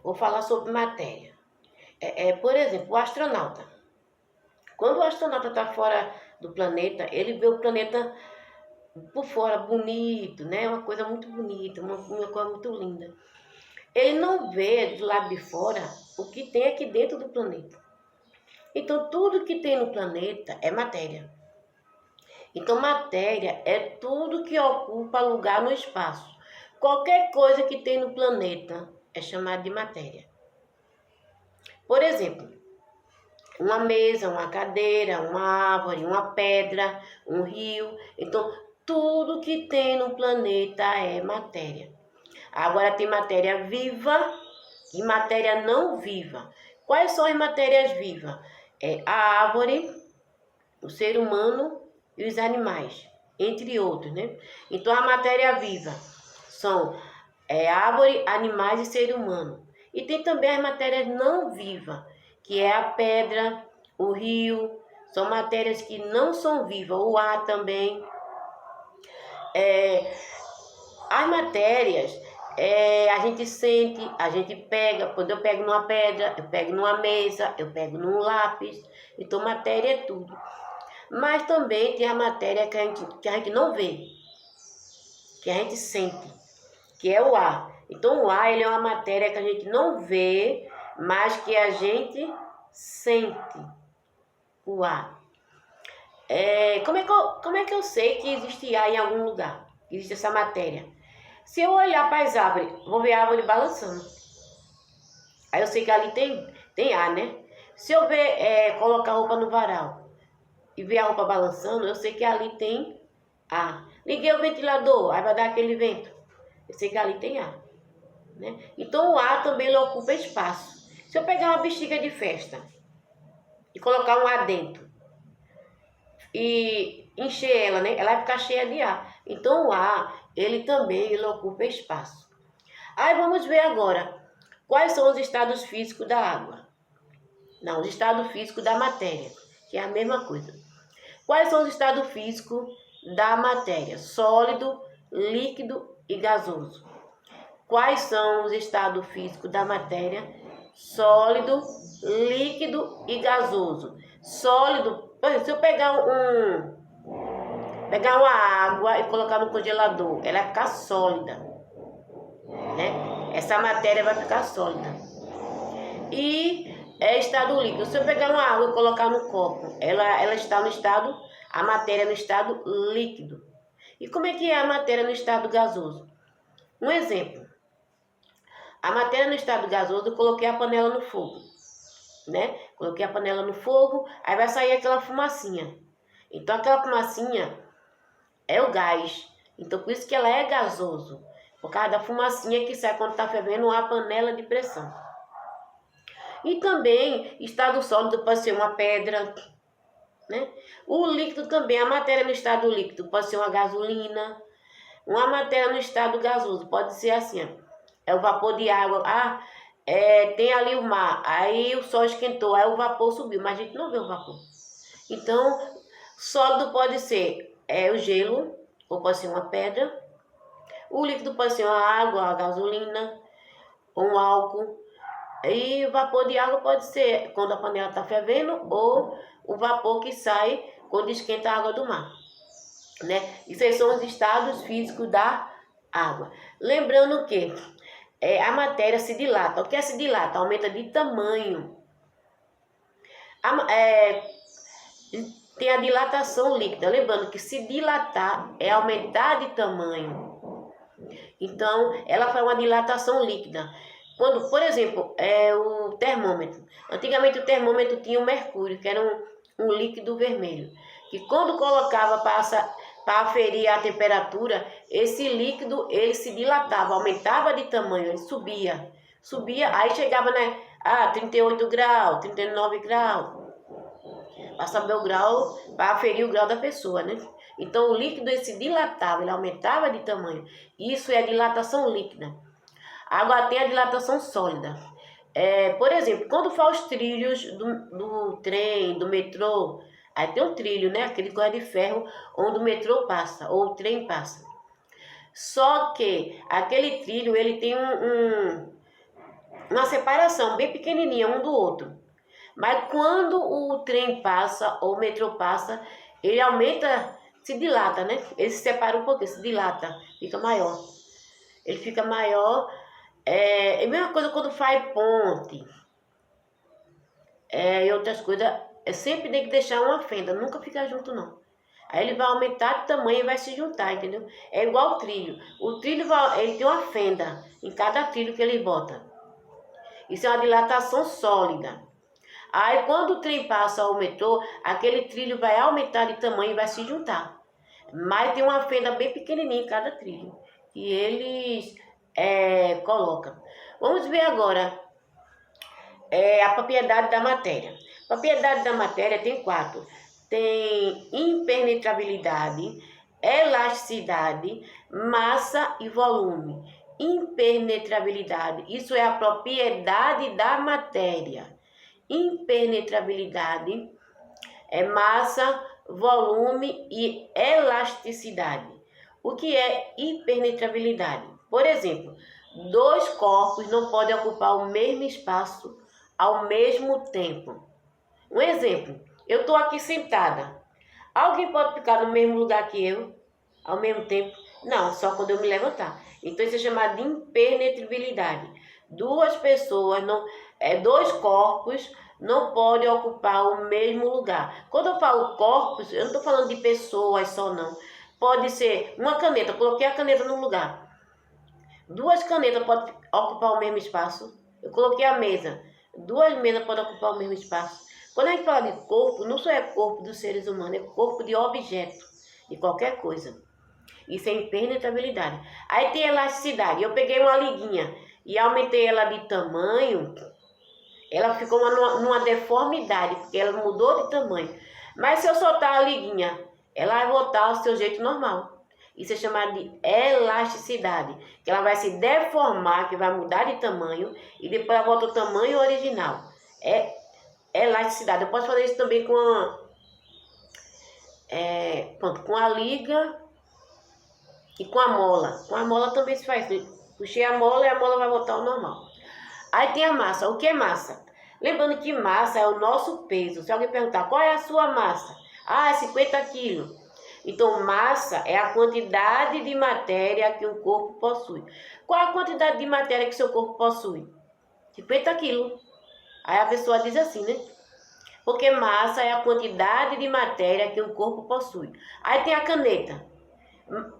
Vou falar sobre matéria. Por exemplo, o astronauta. Quando o astronauta está fora do planeta, ele vê o planeta por fora bonito, né? Uma coisa muito bonita, uma coisa muito linda. Ele não vê do lado de fora o que tem aqui dentro do planeta. Então, tudo que tem no planeta é matéria. Então, matéria é tudo que ocupa lugar no espaço. Qualquer coisa que tem no planeta é chamada de matéria. Por exemplo, uma mesa, uma cadeira, uma árvore, uma pedra, um rio. Então, tudo que tem no planeta é matéria. Agora tem matéria viva e matéria não viva. Quais são as matérias vivas? A árvore, o ser humano e os animais, entre outros, né? Então a matéria viva são árvore, animais e ser humano. E tem também as matérias não vivas, que é a pedra, o rio, são matérias que não são vivas, o ar também. As matérias, a gente sente, a gente pega, quando eu pego numa pedra, eu pego numa mesa, eu pego num lápis, então matéria é tudo. Mas também tem a matéria que a gente não vê, que a gente sente, que é o ar. Então o ar ele é uma matéria que a gente não vê, mas que a gente sente o ar. Como é que eu sei que existe ar em algum lugar? Existe essa matéria. Se eu olhar para as árvores, vou ver a árvore balançando. Aí eu sei que ali tem ar, né? Se eu ver, colocar roupa no varal e ver a roupa balançando, eu sei que ali tem ar. Liguei o ventilador, aí vai dar aquele vento. Eu sei que ali tem ar, né? Então o ar também ele ocupa espaço. Se eu pegar uma bexiga de festa e colocar um ar dentro e encher ela, né? Ela vai ficar cheia de ar. Então o ar, ele também ele ocupa espaço. Aí vamos ver agora quais são os estados físicos da água. Não, os estados físicos da matéria, que é a mesma coisa. Quais são os estados físicos da matéria? Sólido, líquido e gasoso. Quais são os estados físicos da matéria? Sólido, líquido e gasoso. Sólido, por exemplo, se eu pegar uma água e colocar no congelador, ela vai ficar sólida, né? Essa matéria vai ficar sólida. E estado líquido. Se eu pegar uma água e colocar no copo, ela está no estado, a matéria no estado líquido. E como é que é a matéria no estado gasoso? Um exemplo. A matéria no estado gasoso, eu coloquei a panela no fogo, né? Coloquei a panela no fogo, aí vai sair aquela fumacinha. Então aquela fumacinha é o gás. Então por isso que ela é gasoso. Por causa da fumacinha que sai quando está fervendo a panela de pressão. E também, estado sólido pode ser uma pedra, né? O líquido também, a matéria no estado líquido pode ser uma gasolina. Uma matéria no estado gasoso pode ser assim, ó, o vapor de água. Tem ali o mar, aí o sol esquentou, aí o vapor subiu, mas a gente não vê o vapor. Então, sólido pode ser o gelo, ou pode ser uma pedra. O líquido pode ser uma água, a gasolina, ou um álcool. E o vapor de água pode ser quando a panela está fervendo ou o vapor que sai quando esquenta a água do mar, né? Esses são os estados físicos da água. Lembrando que a matéria se dilata. O que é se dilata? Aumenta de tamanho. Tem a dilatação líquida. Lembrando que se dilatar é aumentar de tamanho. Então, ela faz uma dilatação líquida. Quando, por exemplo, o termômetro. Antigamente o termômetro tinha o mercúrio, que era um líquido vermelho. Que quando colocava para aferir a temperatura, esse líquido ele se dilatava, aumentava de tamanho, ele subia. Subia, aí chegava, né? 38 graus, 39 graus. Para saber o grau, para aferir o grau da pessoa, né? Então o líquido ele se dilatava, ele aumentava de tamanho. Isso é a dilatação líquida. Agora tem a dilatação sólida. Por exemplo, quando faz os trilhos do trem, do metrô, aí tem um trilho, né? Aquele corre de ferro onde o metrô passa, ou o trem passa. Só que aquele trilho, ele tem uma separação bem pequenininha um do outro. Mas quando o trem passa ou o metrô passa, ele aumenta, se dilata, né? Ele se separa um pouquinho, se dilata, fica maior. Ele fica maior. É a mesma coisa quando faz ponte. E outras coisas, sempre tem que deixar uma fenda, nunca fica junto não. Aí ele vai aumentar de tamanho e vai se juntar, entendeu? É igual o trilho. O trilho, ele tem uma fenda em cada trilho que ele bota. Isso é uma dilatação sólida. Aí quando o trem passa ao metrô, aquele trilho vai aumentar de tamanho e vai se juntar. Mas tem uma fenda bem pequenininha em cada trilho que eles colocam. Vamos ver agora a propriedade da matéria. A propriedade da matéria tem 4. Tem impenetrabilidade, elasticidade, massa e volume. Impenetrabilidade, isso é a propriedade da matéria. Impenetrabilidade é massa, volume e elasticidade. O que é impenetrabilidade? Por exemplo, 2 corpos não podem ocupar o mesmo espaço ao mesmo tempo. Um exemplo, eu estou aqui sentada. Alguém pode ficar no mesmo lugar que eu ao mesmo tempo? Não, só quando eu me levantar. Então isso é chamado de impenetrabilidade. 2 pessoas, 2 corpos não podem ocupar o mesmo lugar. Quando eu falo corpos, eu não estou falando de pessoas só não. Pode ser uma caneta, coloquei a caneta no lugar. 2 canetas podem ocupar o mesmo espaço. Eu coloquei a mesa. 2 mesas podem ocupar o mesmo espaço. Quando a gente fala de corpo, não só é corpo dos seres humanos, é corpo de objeto, de qualquer coisa. Isso é impenetrabilidade. Aí tem elasticidade. Eu peguei uma liguinha e aumentei ela de tamanho, ela ficou numa deformidade, porque ela mudou de tamanho. Mas se eu soltar a liguinha, ela vai voltar ao seu jeito normal. Isso é chamado de elasticidade, que ela vai se deformar, que vai mudar de tamanho e depois ela volta ao tamanho original. É elasticidade. Eu posso fazer isso também com com a liga e com a mola. Com a mola também se faz. Puxei a mola e a mola vai voltar ao normal. Aí tem a massa. O que é massa? Lembrando que massa é o nosso peso. Se alguém perguntar qual é a sua massa? É 50 quilos. Então, massa é a quantidade de matéria que o corpo possui. Qual a quantidade de matéria que seu corpo possui? 50 quilos. Aí a pessoa diz assim, né? Porque massa é a quantidade de matéria que o corpo possui. Aí tem a caneta.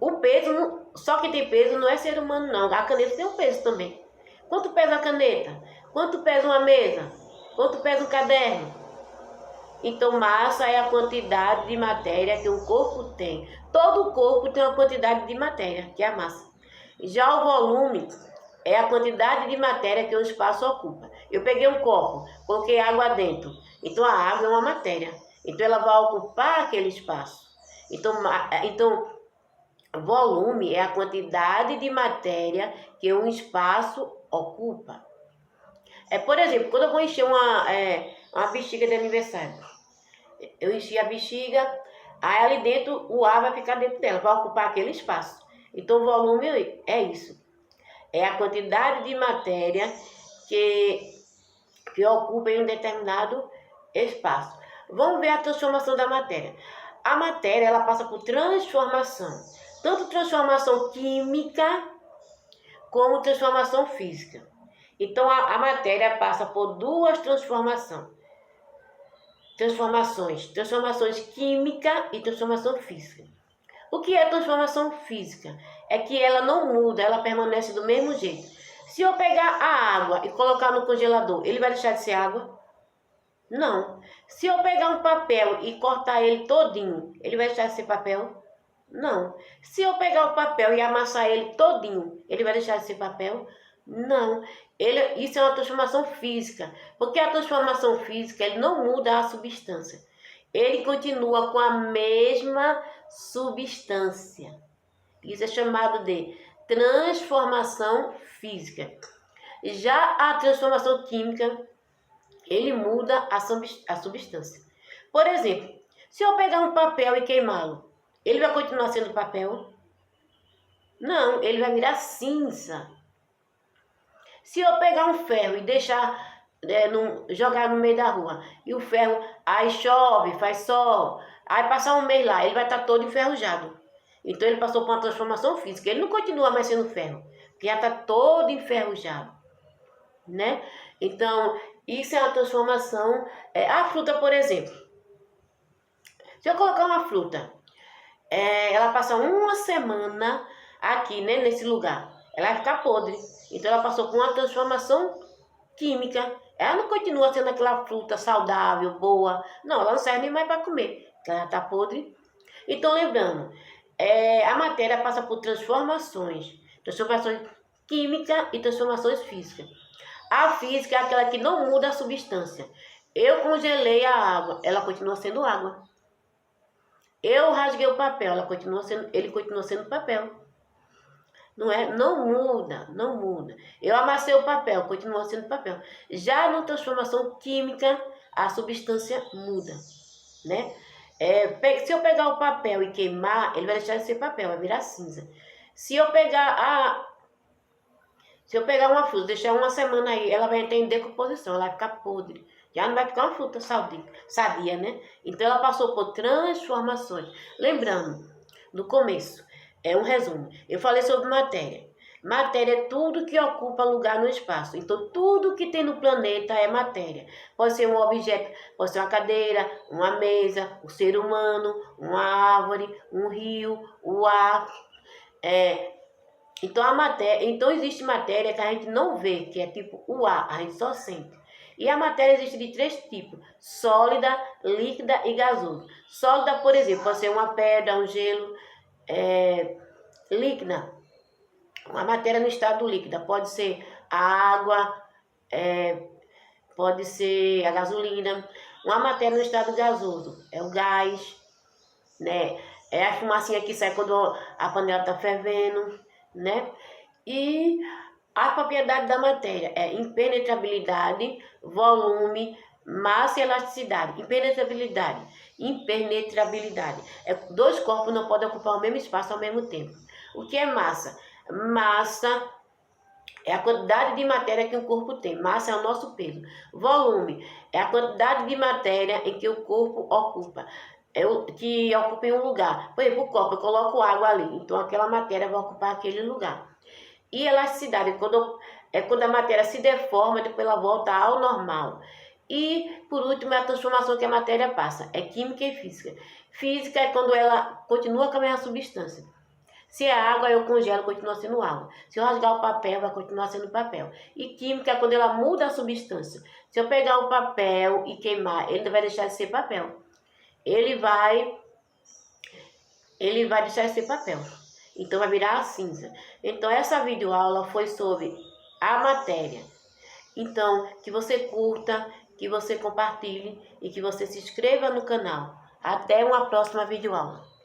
O peso, só que tem peso não é ser humano não. A caneta tem um peso também. Quanto pesa a caneta? Quanto pesa uma mesa? Quanto pesa um caderno? Então, massa é a quantidade de matéria que o corpo tem. Todo o corpo tem uma quantidade de matéria, que é a massa. Já o volume é a quantidade de matéria que o espaço ocupa. Eu peguei um copo, coloquei água dentro. Então, a água é uma matéria. Então, ela vai ocupar aquele espaço. Então volume é a quantidade de matéria que um espaço ocupa. Por exemplo, quando eu vou encher uma bexiga de aniversário, eu enchi a bexiga, aí ali dentro o ar vai ficar dentro dela, vai ocupar aquele espaço. Então, o volume é isso. É a quantidade de matéria que ocupa em um determinado espaço. Vamos ver a transformação da matéria. A matéria, ela passa por transformação. Tanto transformação química, como transformação física. Então, a matéria passa por 2 transformações. Transformações química e transformação física. O que é transformação física? É que ela não muda, ela permanece do mesmo jeito. Se eu pegar a água e colocar no congelador, ele vai deixar de ser água? Não. Se eu pegar um papel e cortar ele todinho, ele vai deixar de ser papel? Não. Se eu pegar o papel e amassar ele todinho, ele vai deixar de ser papel? Não. Isso é uma transformação física. Porque a transformação física, ele não muda a substância. Ele continua com a mesma substância. Isso é chamado de transformação física. Já a transformação química, ele muda a substância. Por exemplo, se eu pegar um papel e queimá-lo, ele vai continuar sendo papel? Não, ele vai virar cinza. Se eu pegar um ferro e deixar, jogar no meio da rua, e o ferro, aí chove, faz sol, aí passar um mês lá, ele vai estar todo enferrujado. Então ele passou por uma transformação física, ele não continua mais sendo ferro, porque já está todo enferrujado, né? Então, isso é uma transformação. A fruta, por exemplo, se eu colocar uma fruta, ela passa uma semana aqui, né, nesse lugar, ela vai ficar podre. Então ela passou por uma transformação química. Ela não continua sendo aquela fruta saudável, boa. Não, ela não serve nem mais para comer, porque ela está podre. Então, lembrando, a matéria passa por transformações químicas e transformações físicas. A física é aquela que não muda a substância. Eu congelei a água, ela continua sendo água. Eu rasguei o papel, ele continua sendo papel. Não muda, não muda. Eu amassei o papel, continua sendo papel. Já na transformação química, a substância muda, né? Se eu pegar o papel e queimar, ele vai deixar de ser papel, vai virar cinza. Se eu pegar uma fruta, deixar uma semana aí, ela vai entrar em decomposição, ela vai ficar podre. Já não vai ficar uma fruta sadia, né? Então ela passou por transformações. Lembrando, no começo, um resumo. Eu falei sobre matéria. Matéria é tudo que ocupa lugar no espaço. Então, tudo que tem no planeta é matéria. Pode ser um objeto, pode ser uma cadeira, uma mesa, um ser humano, uma árvore, um rio, o ar. Então, existe matéria que a gente não vê, que é tipo o ar, a gente só sente. E a matéria existe de 3 tipos: sólida, líquida e gasosa. Sólida, por exemplo, pode ser uma pedra, um gelo. Líquida, uma matéria no estado líquida, pode ser a água, pode ser a gasolina. Uma matéria no estado gasoso é o gás, né? É a fumacinha que sai quando a panela está fervendo, né? E a propriedade da matéria é impenetrabilidade, volume, massa e elasticidade. Impenetrabilidade. 2 corpos não podem ocupar o mesmo espaço ao mesmo tempo. O que é massa? Massa é a quantidade de matéria que o corpo tem. Massa é o nosso peso. Volume é a quantidade de matéria em que o corpo ocupa. Que ocupa em um lugar. Por exemplo, o copo, eu coloco água ali. Então, aquela matéria vai ocupar aquele lugar. E elasticidade é quando a matéria se deforma, depois ela volta ao normal. E, por último, é a transformação que a matéria passa. É química e física. Física é quando ela continua com a mesma substância. Se é água, eu congelo, continua sendo água. Se eu rasgar o papel, vai continuar sendo papel. E química é quando ela muda a substância. Se eu pegar o papel e queimar, ele vai deixar de ser papel. Ele vai deixar de ser papel. Então, vai virar a cinza. Então, essa videoaula foi sobre a matéria. Então, que você curta, que você compartilhe e que você se inscreva no canal. Até uma próxima videoaula.